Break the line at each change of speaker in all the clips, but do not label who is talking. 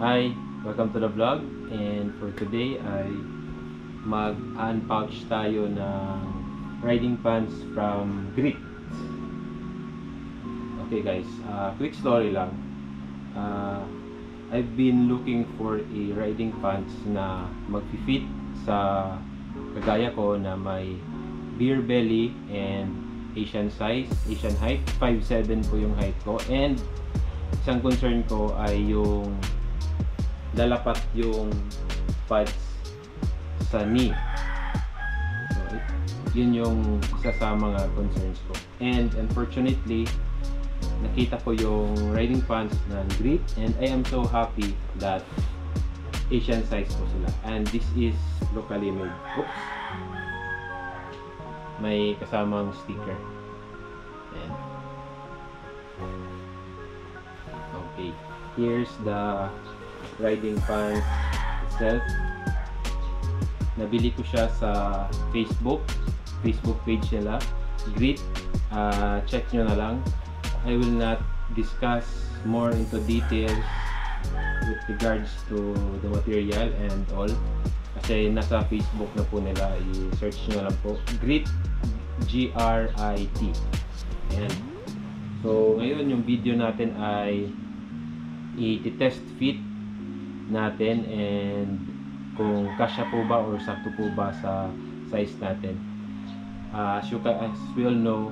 Hi, welcome to the vlog, and for today ay mag-unpouch tayo ng riding pants from Grit. Okay guys, quick story lang. I've been looking for a riding pants na mag-fit sa kagaya ko na may beer belly and Asian size, Asian height. 5'7" po yung height ko, and isang concern ko ay yung lalapat yung pads sa knee. So, yun yung isa sa mga concerns ko. And unfortunately, nakita ko yung riding pants ng Grit, and I am so happy that Asian size po sila. And this is locally made. Oops! May kasamang sticker. Ayan. Okay. Here's the riding pants itself. Nabili ko siya sa Facebook page nila, Grit. Check nyo na lang. I will not discuss more into details with regards to the material and all, kasi nasa Facebook na po nila. I-search nyo lang po, Grit, G-R-I-T. Ayan. So ngayon yung video natin ay i-test fit natin and kung kasya po ba or sakto po ba sa size natin. As we all know,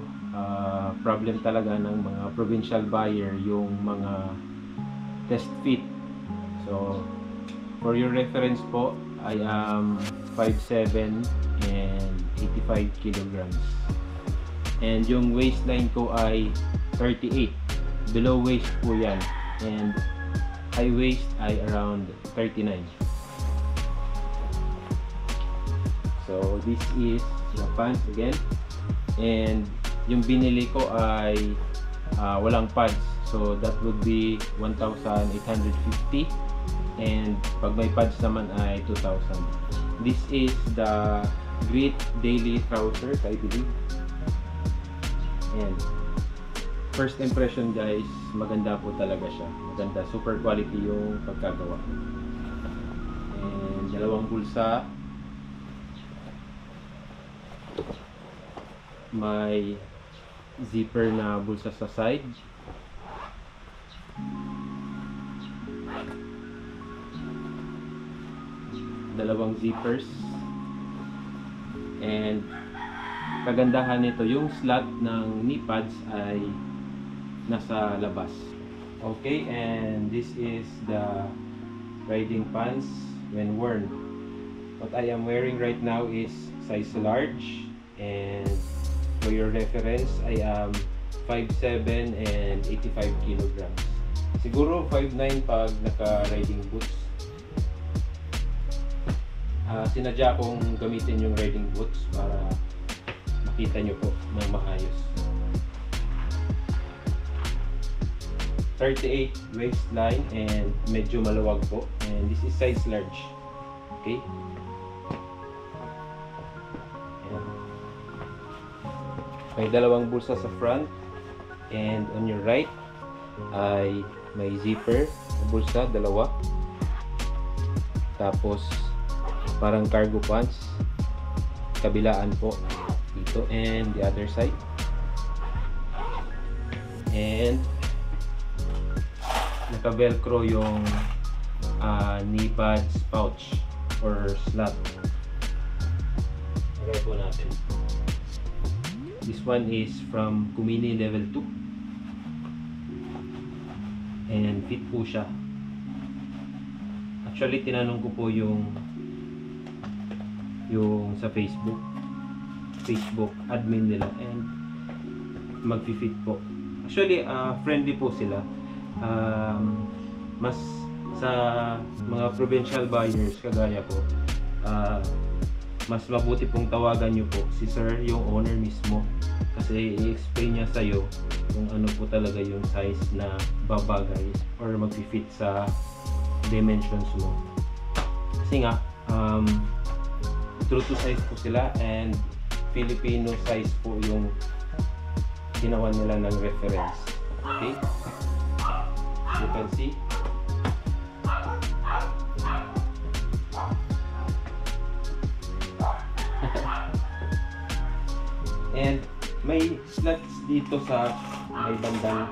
problem talaga ng mga provincial buyer yung mga test fit. So for your reference po, I am 5'7" and 85 kilograms, and yung waistline ko ay 38. Below waist po yan, and high waist ay around 39. So this is the pants again, and yung binili ko ay walang pads, so that would be 1,850, and pag may pads naman ay 2,000. This is the Grit daily trousers, I believe. And first impression guys, maganda po talaga siya. Maganda, super quality yung pagkagawa. And dalawang bulsa. May zipper na bulsa sa side. Dalawang zippers. And kagandahan nito, yung slot ng knee pads ay nasa labas. Okay, and this is the riding pants when worn. What I am wearing right now is size large, and for your reference, I am 5'7" and 85 kilograms. Siguro 5'9" pag naka-riding boots. Sinadya kong gamitin yung riding boots para makita nyo po ng maayos. 38 waistline and medyo maluwag po, and this is size large. Okay, ayan. May dalawang bulsa sa front, and on your right ay may zipper na bulsa, dalawa. Tapos parang cargo pants kabilaan po dito, and the other side. And naka-velcro yung knee pads pouch or slot. Lagay po natin. This one is from Kumini level 2, and fit po siya. Actually tinanong ko po yung sa Facebook admin nila, and mag-fit po. Actually friendly po sila. Mas sa mga provincial buyers kagaya ko, mas mabuti pong tawagan nyo po si sir, yung owner mismo, kasi i-explain niya sa'yo kung ano po talaga yung size na babagay or mag-fit sa dimensions mo. Kasi nga true to size po sila, and Filipino size po yung ginawa nila ng reference. Okay, you can see May slots dito sa may bandang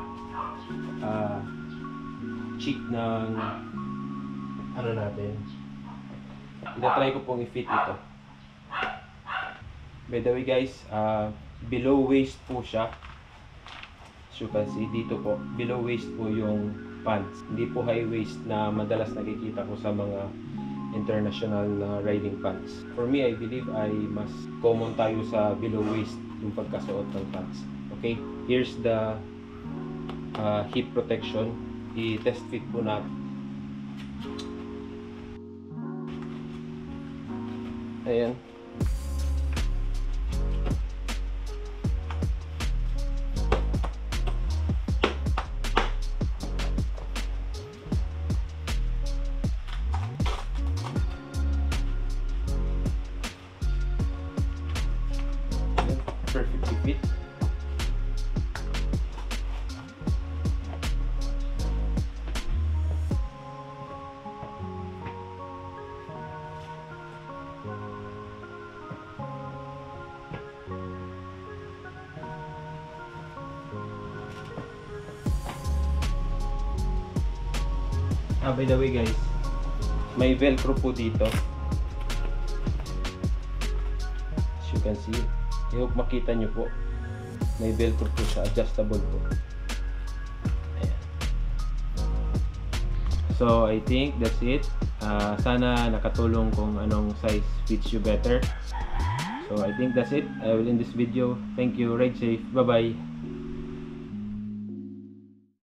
cheek ng ano natin. Ina-try ko pong i-fit ito. By the way guys, below waist po siya. As you can see dito po, below waist po yung pants. Hindi po high waist na madalas nakikita ko sa mga international riding pants. For me, I believe ay mas common tayo sa below waist yung pagkasuot ng pants. Okay, here's the hip protection. I-test fit po natin. Ayan. Perfectly fit. By the way guys, may velcro po dito. As you can see, I hope makita nyo po. May velcro po siya, adjustable po. Ayan. So I think that's it. Sana nakatulong kung anong size fits you better. So I think that's it. I will end this video. Thank you. Ride safe. Bye bye.